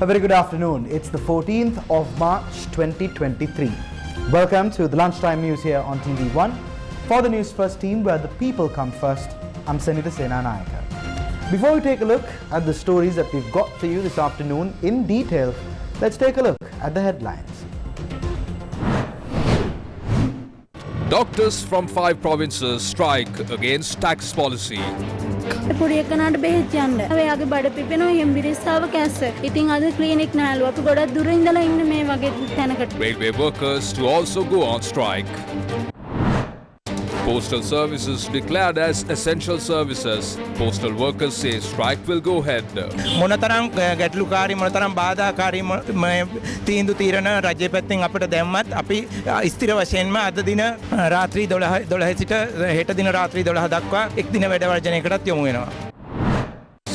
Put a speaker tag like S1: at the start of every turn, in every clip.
S1: A very good afternoon. It's the 14th of March 2023. Welcome to the Lunchtime News here on TV1. For the Newsfirst team, where the people come first, I'm Srilankanbeauty. Before we take a look at the stories that we've got for you this afternoon in detail, let's take a look at the headlines.
S2: Doctors from 5 provinces strike against tax policy.
S3: Railway
S2: workers to also go on strike. Postal services declared as essential services. Postal workers say strike will go ahead.
S4: මොනතරම් ගැටලුකාරී මොනතරම් බාධාකාරී තීන්දුව තීරණ රජය පැත්තෙන් අපිට දැම්මත් අපි ස්ථිර වශයෙන්ම අද දින රාත්‍රී 12 සිට හෙට දින රාත්‍රී 12 දක්වා එක් දින වැඩ වර්ජනයකටත් යොමු වෙනවා.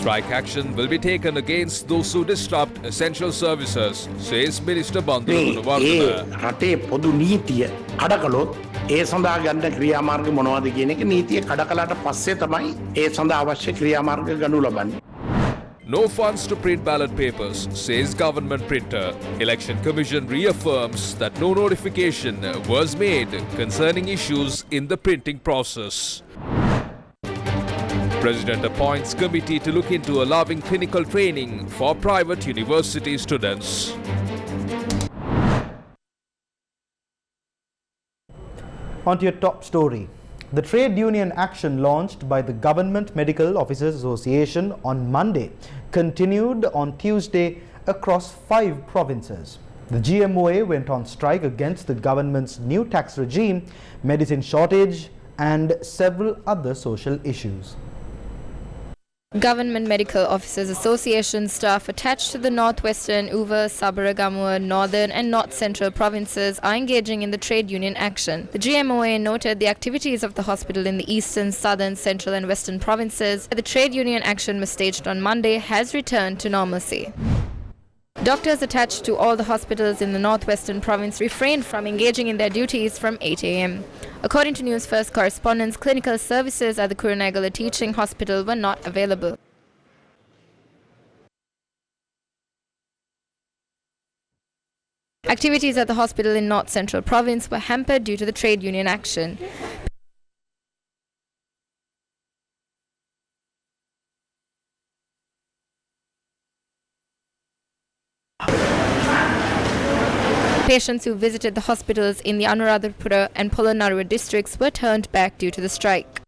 S2: Strike action will be taken against those who disrupt essential services, says Minister Bandhu Gunawardena.
S5: රටේ පොදු නීතිය කඩකලොත් ඒ සඳහා ගන්න ක්‍රියාමාර්ග මොනවද කියන එක නීතිය කඩකලාට පස්සේ තමයි ඒ සඳහා අවශ්‍ය ක්‍රියාමාර්ග ගනු ලබන්නේ.
S2: No funds to print ballot papers, says government printer. Election Commission reaffirms that no notification was made concerning issues in the printing process. President appoints committee to look into allowing clinical training for private university students.
S1: On to your top story. The trade union action launched by the Government Medical Officers Association on Monday continued on Tuesday across 5 provinces. The GMOA went on strike against the government's new tax regime, medicine shortage, and several other social issues.
S6: Government Medical Officers Association staff attached to the northwestern, Uva, Sabaragamuwa, northern and north central provinces are engaging in the trade union action. The GMOA noted the activities of the hospital in the eastern, southern, central and western provinces where the trade union action was staged on Monday has returned to normalcy. Doctors attached to all the hospitals in the northwestern province refrained from engaging in their duties from 8 a.m. According to Newsfirst correspondents, clinical services at the Kurunegala Teaching Hospital were not available. Activities at the hospital in North Central Province were hampered due to the trade union action. Patients who visited the hospitals in the Anuradhapura and Polonnaruwa districts were turned back due to the strike.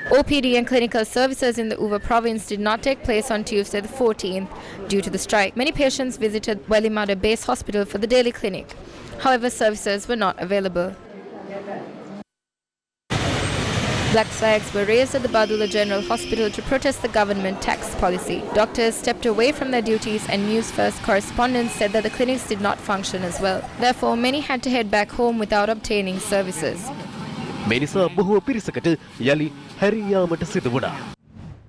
S6: OPD and clinical services in the Uva province did not take place on Tuesday the 14th due to the strike. Many patients visited Welimada Base Hospital for the daily clinic. However, services were not available. Black flags were raised at the Badula General Hospital to protest the government tax policy. Doctors stepped away from their duties and Newsfirst correspondents said that the clinics did not function as well. Therefore, many had to head back home without obtaining services.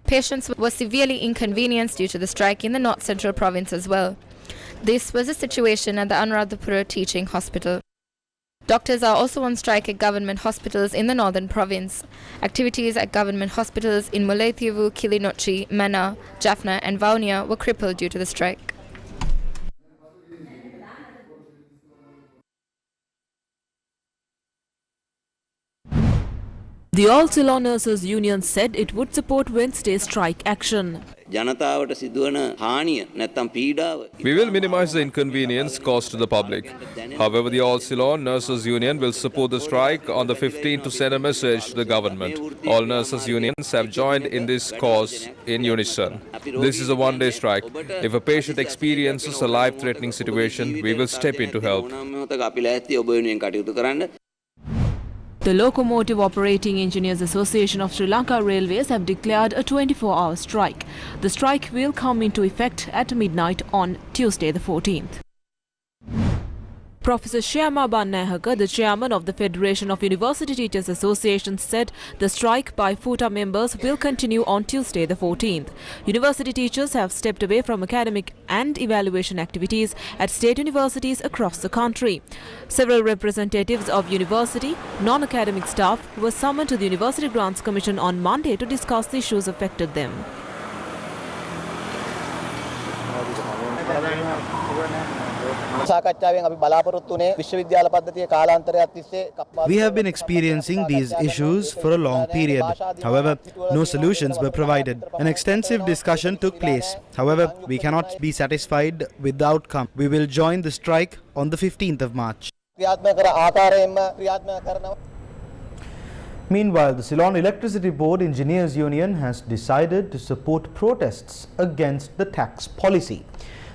S6: Patients were severely inconvenienced due to the strike in the North Central Province as well. This was the situation at the Anuradhapura Teaching Hospital. Doctors are also on strike at government hospitals in the northern province. Activities at government hospitals in Mullaitivu, Kilinochchi, Mana, Jaffna and Vaunia were crippled due to the strike.
S7: The All Ceylon Nurses Union said it would support Wednesday's strike action.
S2: We will minimize the inconvenience caused to the public. However, the All Ceylon Nurses Union will support the strike on the 15th to send a message to the government. All nurses unions have joined in this cause in unison. This is a one-day strike. If a patient experiences a life-threatening situation, we will step in to help.
S7: The Locomotive Operating Engineers Association of Sri Lanka Railways have declared a 24-hour strike. The strike will come into effect at midnight on Tuesday the 14th. Professor Shyama Bannayaka, the chairman of the Federation of University Teachers Association, said the strike by FUTA members will continue on Tuesday the 14th. University teachers have stepped away from academic and evaluation activities at state universities across the country. Several representatives of university, non-academic staff were summoned to the University Grants Commission on Monday to discuss the issues affected them.
S1: We have been experiencing these issues for a long period. However, no solutions were provided. An extensive discussion took place. However, we cannot be satisfied with the outcome. We will join the strike on the 15th of March. Meanwhile, the Ceylon Electricity Board Engineers Union has decided to support protests against the tax policy.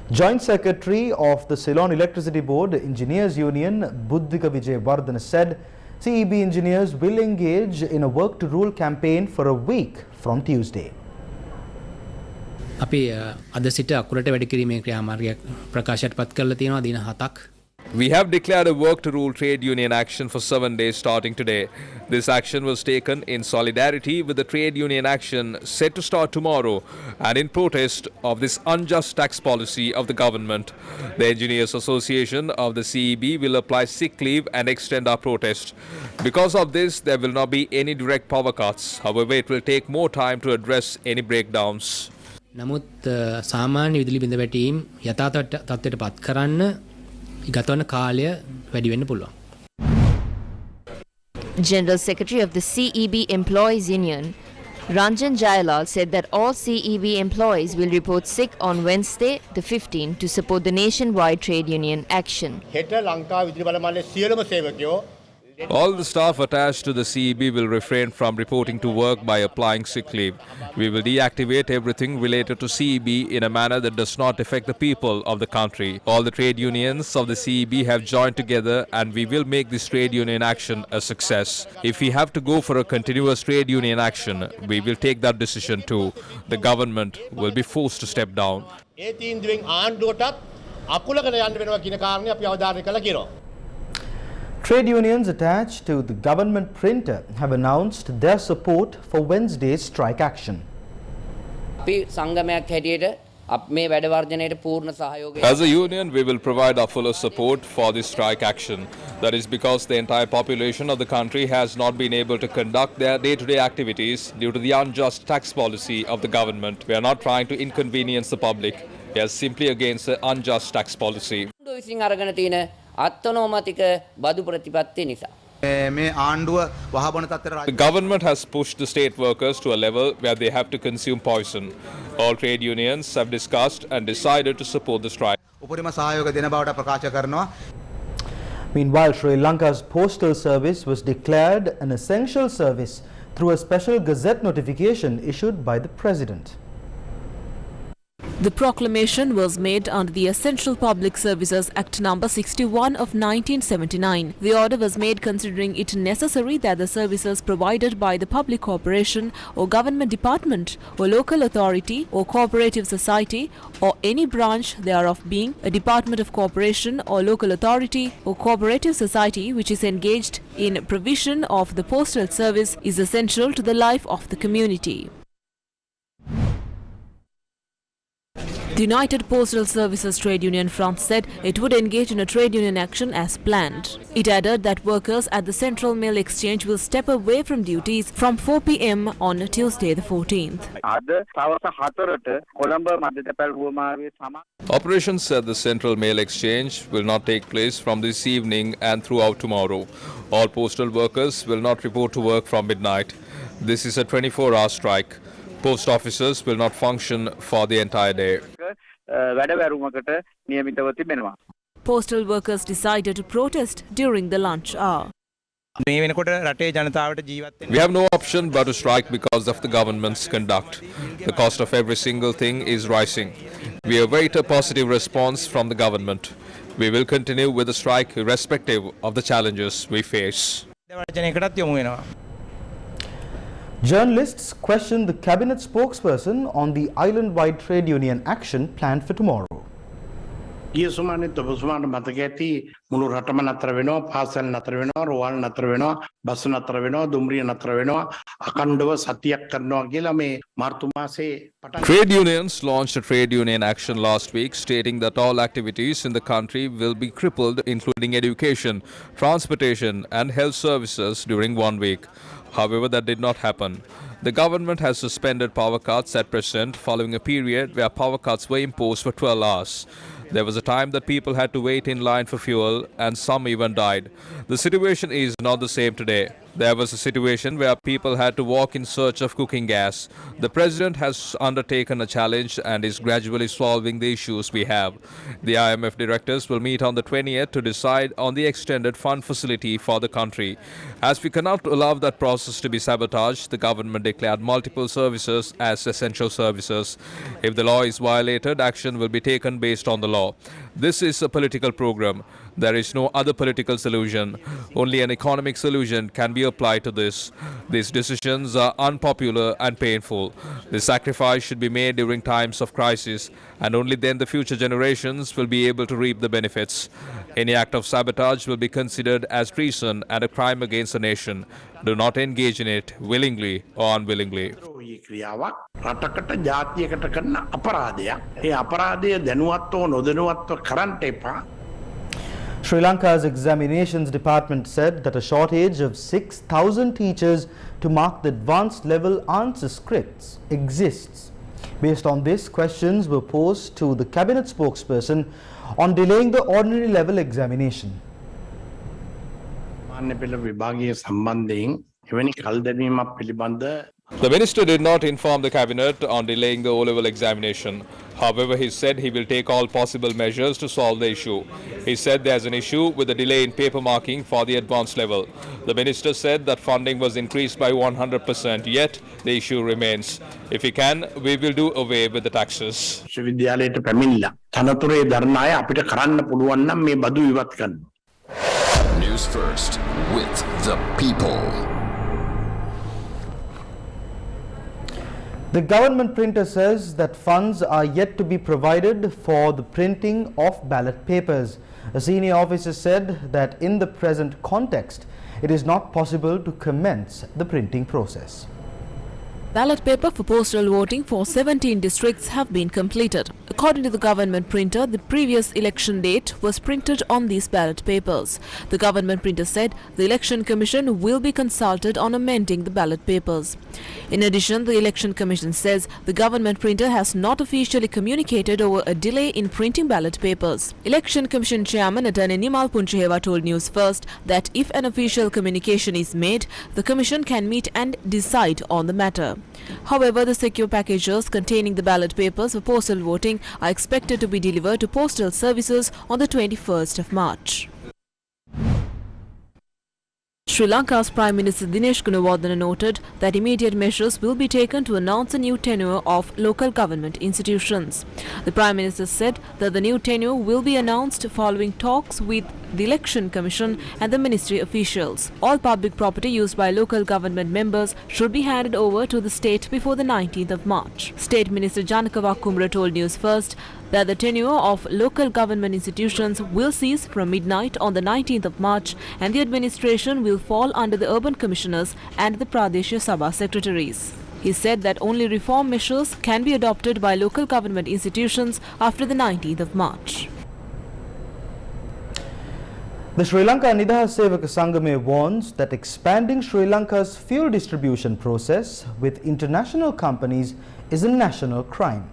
S1: Joint Secretary of the Ceylon Electricity Board Engineers Union, Buddhika Vijayawardena, said CEB engineers will engage in a work to rule campaign for a week from Tuesday.
S3: අපි අද සිට අකුරට වැඩ කිරීමේ ක්‍රියාමාර්ගයක් ප්‍රකාශයට පත් කරලා තියෙනවා දින 7ක්.
S2: We have declared a work to rule trade union action for 7 days starting today. This action was taken in solidarity with the trade union action set to start tomorrow and in protest of this unjust tax policy of the government. The Engineers Association of the CEB will apply sick leave and extend our protest. Because of this, there will not be any direct power cuts. However, it will take more time to address any breakdowns.
S3: නමුත් සාමාන්‍ය විදුලි බිඳ වැටීම් යථා තත්ත්වයට පත් කරන්න ගතවන කාලය වැඩි වෙන්න පුළුවන්.
S8: General Secretary of the CEB Employees Union, Ranjan Jayalal, said that all CEB employees will report sick on Wednesday, the 15th, to support the nationwide trade union action.
S2: All the staff attached to the CEB will refrain from reporting to work by applying sick leave. We will deactivate everything related to CEB in a manner that does not affect the people of the country. All the trade unions of the CEB have joined together and we will make this trade union action a success. If we have to go for a continuous trade union action, we will take that decision too. The government will be forced to step down.
S1: Trade unions attached to the government printer have announced their support for Wednesday's strike action.
S2: As a union, we will provide our fuller support for this strike action. That is because the entire population of the country has not been able to conduct their day-to-day activities due to the unjust tax policy of the government. We are not trying to inconvenience the public. We are simply against the unjust tax policy. The government has pushed the state workers to a level where they have to consume poison. All trade unions have discussed and decided to support the strike.
S1: Meanwhile, Sri Lanka's postal service was declared an essential service through a special gazette notification issued by the President.
S7: The proclamation was made under the Essential Public Services Act No. 61 of 1979. The order was made considering it necessary that the services provided by the public corporation or government department or local authority or cooperative society or any branch thereof being a department of corporation or local authority or cooperative society which is engaged in provision of the postal service is essential to the life of the community. The United Postal Services Trade Union Front said it would engage in a trade union action as planned. It added that workers at the Central Mail Exchange will step away from duties from 4 p.m. on Tuesday the 14th.
S2: Operations at the Central Mail Exchange will not take place from this evening and throughout tomorrow. All postal workers will not report to work from midnight. This is a 24-hour strike. Post offices will not function for the entire day.
S7: Postal workers decided to protest during the lunch hour.
S2: We have no option but to strike because of the government's conduct. The cost of every single thing is rising. We await a positive response from the government. We will continue with the strike irrespective of the challenges we face.
S1: Journalists questioned the cabinet spokesperson on the island-wide trade union action planned for tomorrow.
S5: ගිය සුමානෙත් ඔබතුමාට මතක ඇති මුළු රටම නතර වෙනවා, පාසල් නතර වෙනවා, රෝහල් නතර වෙනවා, බස් නතර වෙනවා, දුම්රිය නතර වෙනවා, අකණ්ඩව සතියක් කරනවා කියලා මේ මාර්තු මාසේ පටන්.
S2: Trade unions launched a trade union action last week stating that all activities in the country will be crippled, including education, transportation and health services during 1 week. However, that did not happen. The government has suspended power cuts at present following a period where power cuts were imposed for 12 hours. There was a time that people had to wait in line for fuel and some even died. The situation is not the same today. There was a situation where people had to walk in search of cooking gas. The president has undertaken a challenge and is gradually solving the issues we have. The IMF directors will meet on the 20th to decide on the extended fund facility for the country. As we cannot allow that process to be sabotaged, the government declared multiple services as essential services. If the law is violated, action will be taken based on the law. This is a political program. There is no other political solution. Only an economic solution can be applied to this. These decisions are unpopular and painful. The sacrifice should be made during times of crisis, and only then the future generations will be able to reap the benefits. Any act of sabotage will be considered as treason and a crime against the nation. Do not engage in it willingly or unwillingly.
S5: ක්‍රියාවක් රටකට ජාතියකට කරන අපරාධයක්. ඒ අපරාධය දැනුවත්ව නොදැනුවත්ව කරන්නට එපා.
S1: Sri Lanka's examinations department said that a shortage of 6,000 teachers to mark the advanced level answer scripts exists. Based on this, questions were posed to the cabinet spokesperson on delaying the ordinary level examination.
S5: මාන්‍ය පෙළ විභාගීය සම්බන්ධයෙන් එවැනි කල්දැවීමක් පිළිබඳ
S2: The minister did not inform the cabinet on delaying the O-level examination. However, he said he will take all possible measures to solve the issue. He said there's an issue with the delay in paper marking for the advanced level. The minister said that funding was increased by 100%, yet the issue remains. If he can, we will do away with the taxes.
S5: විශ්වවිද්‍යාලයට පැමිණිලා තනතුරේ දරන අය අපිට කරන්න පුළුවන් නම් මේ බදු ඉවත් කරන්න.
S9: News First with the people.
S1: The government printer says that funds are yet to be provided for the printing of ballot papers. A senior officer said that in the present context, it is not possible to commence the printing process.
S7: Ballot paper for postal voting for 17 districts have been completed. According to the government printer, the previous election date was printed on these ballot papers. The government printer said the Election Commission will be consulted on amending the ballot papers. In addition, the Election Commission says the government printer has not officially communicated over a delay in printing ballot papers. Election Commission Chairman Attorney Nimal Puncheheva told News First that if an official communication is made, the Commission can meet and decide on the matter. However, the secure packages containing the ballot papers for postal voting are expected to be delivered to postal services on the 21st of March. Sri Lanka's Prime Minister Dinesh Gunawardena noted that immediate measures will be taken to announce a new tenure of local government institutions. The Prime Minister said that the new tenure will be announced following talks with the Election Commission and the ministry officials. All public property used by local government members should be handed over to the state before the 19th of March. State Minister Janaka Kumra told News First that the tenure of local government institutions will cease from midnight on the 19th of March and the administration will fall under the urban commissioners and the Pradesh Sabha secretaries. He said that only reform measures can be adopted by local government institutions after the 19th of March.
S1: The Sri Lanka Nidahas Sevaka Sangame warns that expanding Sri Lanka's fuel distribution process with international companies is a national crime.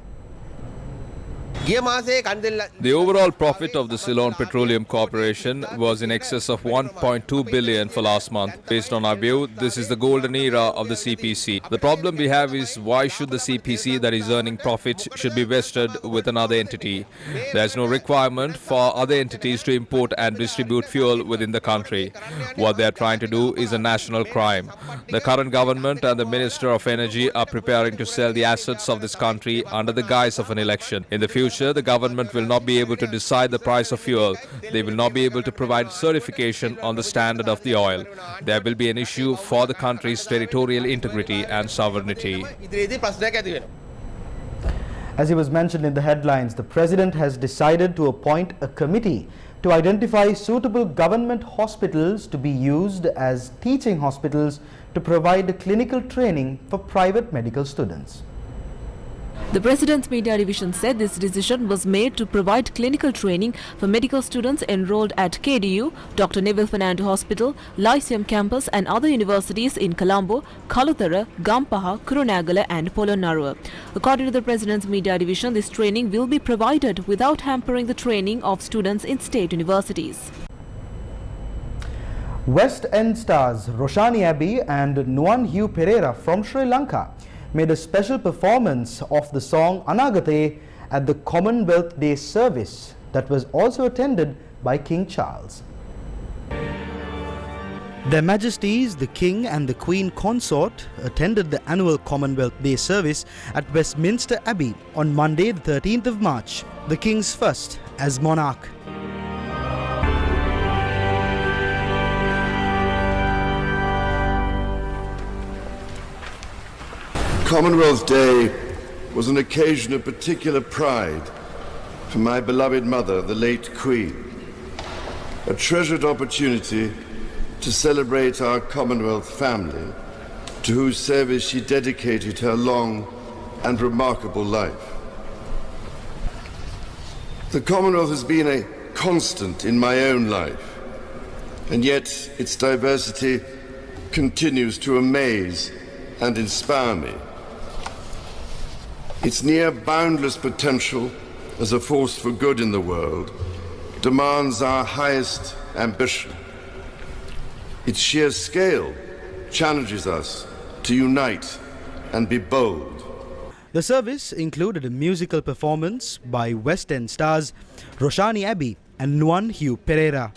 S2: The overall profit of the Ceylon Petroleum Corporation was in excess of 1.2 billion for last month. Based on our view, this is the golden era of the CPC. The problem we have is why should the CPC that is earning profits should be vested with another entity? There is no requirement for other entities to import and distribute fuel within the country. What they are trying to do is a national crime. The current government and the Minister of Energy are preparing to sell the assets of this country under the guise of an election. In the future, the government will not be able to decide the price of fuel. They will not be able to provide certification on the standard of the oil. There will be an issue for the country's territorial integrity and sovereignty.
S1: As it was mentioned in the headlines, the President has decided to appoint a committee to identify suitable government hospitals to be used as teaching hospitals to provide clinical training for private medical students.
S7: The President's Media Division said this decision was made to provide clinical training for medical students enrolled at KDU, Dr. Neville Fernando Hospital, Lyceum Campus and other universities in Colombo, Kalutara, Gampaha, Kurunagala and Polonnaruwa. According to the President's Media Division, this training will be provided without hampering the training of students in state universities.
S1: West End stars Roshani Abbey and Nuwan Hugh Pereira from Sri Lanka made a special performance of the song Anagate at the Commonwealth Day service that was also attended by King Charles. Their Majesties the King and the Queen Consort attended the annual Commonwealth Day service at Westminster Abbey on Monday the 13th of March, the King's first as monarch.
S10: Commonwealth Day was an occasion of particular pride for my beloved mother, the late Queen, a treasured opportunity to celebrate our Commonwealth family, to whose service she dedicated her long and remarkable life. The Commonwealth has been a constant in my own life, and yet its diversity continues to amaze and inspire me. Its near boundless potential as a force for good in the world demands our highest ambition. Its sheer scale challenges us to unite and be bold.
S1: The service included a musical performance by West End stars Roshani Abbey and Nuwan Hugh Pereira.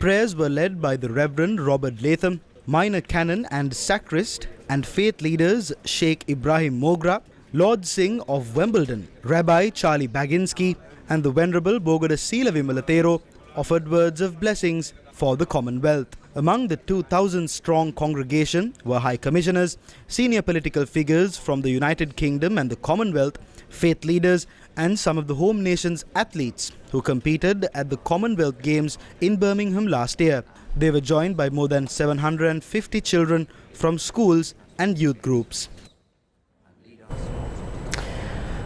S1: Prayers were led by the Reverend Robert Latham, minor canon and sacrist, and faith leaders Sheikh Ibrahim Mogra, Lord Singh of Wimbledon, Rabbi Charlie Baginski, and the Venerable Bogada Sila Vimalatero offered words of blessings for the Commonwealth. Among the 2,000-strong congregation were High Commissioners, senior political figures from the United Kingdom and the Commonwealth, faith leaders, and some of the home nation's athletes who competed at the Commonwealth Games in Birmingham last year. They were joined by more than 750 children from schools and youth groups.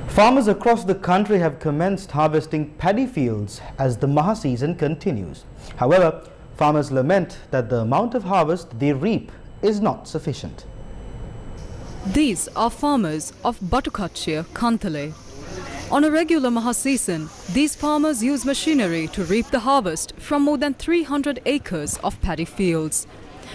S1: Farmers across the country have commenced harvesting paddy fields as the Maha season continues. However, farmers lament that the amount of harvest they reap is not sufficient.
S11: These are farmers of Batukachia, Kantale. On a regular Maha season, these farmers use machinery to reap the harvest from more than 300 acres of paddy fields.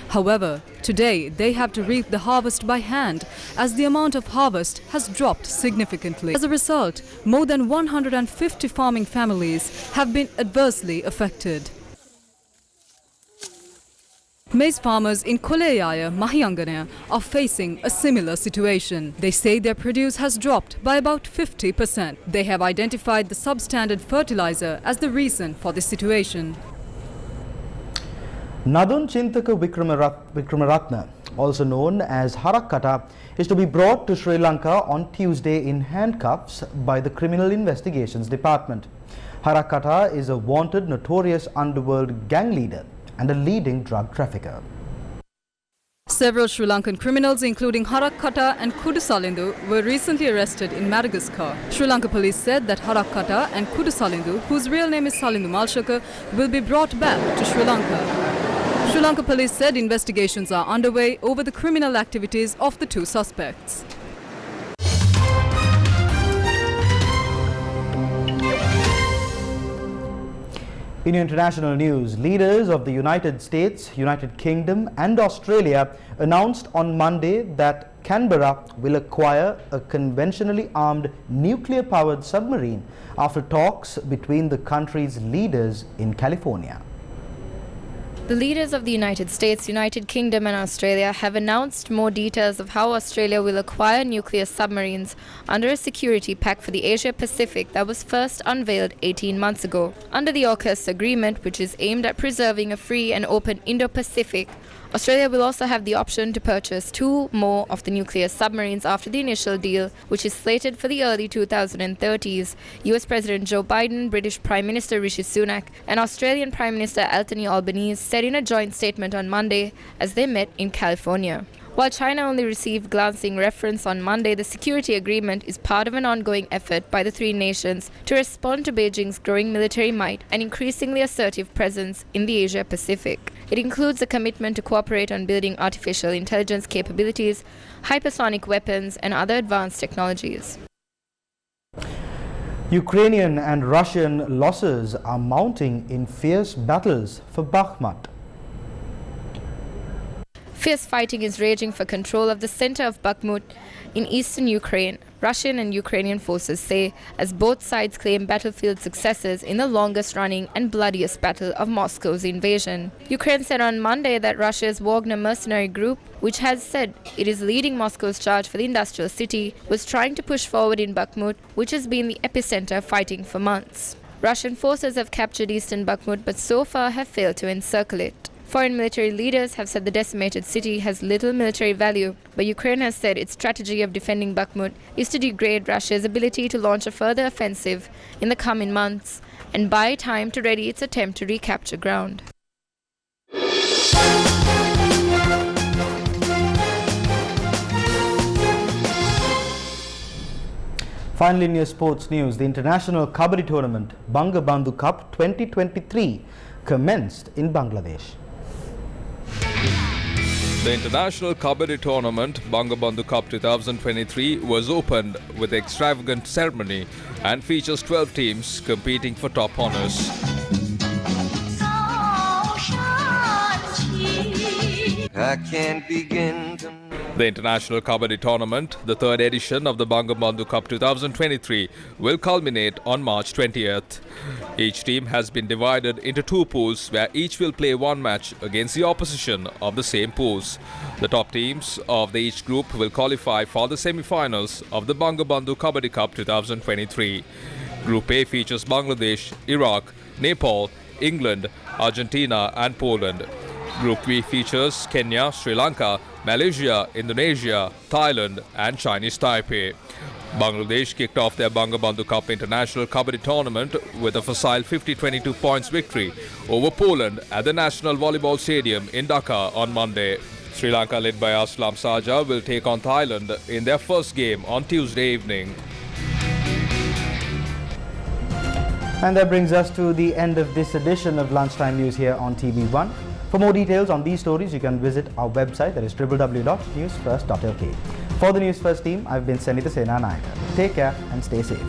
S11: However, today they have to reap the harvest by hand as the amount of harvest has dropped significantly. As a result, more than 150 farming families have been adversely affected. Maize farmers in Koleyaya, Mahyanganaya are facing a similar situation. They say their produce has dropped by about 50%. They have identified the substandard fertilizer as the reason for this situation.
S1: Nadun Chintaka Vikramaratna, also known as Harakkata, is to be brought to Sri Lanka on Tuesday in handcuffs by the Criminal Investigations Department. Harakkata is a wanted notorious underworld gang leader and a leading drug trafficker.
S11: Several Sri Lankan criminals, including Harakkata and Kudusalindu, were recently arrested in Madagascar. Sri Lanka police said that Harakkata and Kudusalindu, whose real name is Salindu Malshaka, will be brought back to Sri Lanka. Sri Lanka police said investigations are underway over the criminal activities of the two suspects.
S1: In international news, leaders of the United States, United Kingdom and Australia announced on Monday that Canberra will acquire a conventionally armed nuclear-powered submarine after talks between the country's leaders in California.
S6: The leaders of the United States, United Kingdom and Australia have announced more details of how Australia will acquire nuclear submarines under a security pact for the Asia-Pacific that was first unveiled 18 months ago. Under the AUKUS agreement, which is aimed at preserving a free and open Indo-Pacific, Australia will also have the option to purchase 2 more of the nuclear submarines after the initial deal, which is slated for the early 2030s. US President Joe Biden, British Prime Minister Rishi Sunak and Australian Prime Minister Anthony Albanese said in a joint statement on Monday as they met in California. While China only received glancing reference on Monday, the security agreement is part of an ongoing effort by the three nations to respond to Beijing's growing military might and increasingly assertive presence in the Asia-Pacific. It includes a commitment to cooperate on building artificial intelligence capabilities, hypersonic weapons, and other advanced technologies.
S1: Ukrainian and Russian losses are mounting in fierce battles for Bakhmut.
S6: Fierce fighting is raging for control of the center of Bakhmut in eastern Ukraine, Russian and Ukrainian forces say, as both sides claim battlefield successes in the longest-running and bloodiest battle of Moscow's invasion. Ukraine said on Monday that Russia's Wagner mercenary group, which has said it is leading Moscow's charge for the industrial city, was trying to push forward in Bakhmut, which has been the epicenter of fighting for months. Russian forces have captured eastern Bakhmut but so far have failed to encircle it. Foreign military leaders have said the decimated city has little military value, but Ukraine has said its strategy of defending Bakhmut is to degrade Russia's ability to launch a further offensive in the coming months and buy time to ready its attempt to recapture ground.
S1: Finally, in your sports news, the international kabaddi tournament Bangabandhu Cup 2023 commenced in Bangladesh.
S2: The international kabaddi tournament Bangabandhu Cup 2023 was opened with an extravagant ceremony and features 12 teams competing for top honours. I can't begin to... The International Kabaddi Tournament, the third edition of the Bangabandhu Cup 2023, will culminate on March 20th. Each team has been divided into 2 pools where each will play 1 match against the opposition of the same pools. The top teams of each group will qualify for the semi-finals of the Bangabandhu Kabaddi Cup 2023. Group A features Bangladesh, Iraq, Nepal, England, Argentina and Poland. Group B features Kenya, Sri Lanka, Malaysia, Indonesia, Thailand and Chinese Taipei. Bangladesh kicked off their Bangabandhu Cup International Kabaddi Tournament with a facile 50-22 points victory over Poland at the National Volleyball Stadium in Dhaka on Monday. Sri Lanka, led by Aslam Saja, will take on Thailand in their first game on Tuesday evening.
S1: And that brings us to the end of this edition of Lunchtime News here on TV1. For more details on these stories, you can visit our website, that is www.newsfirst.lk. For the News First team, I've been Senita Sena Nayak. Take care and stay safe.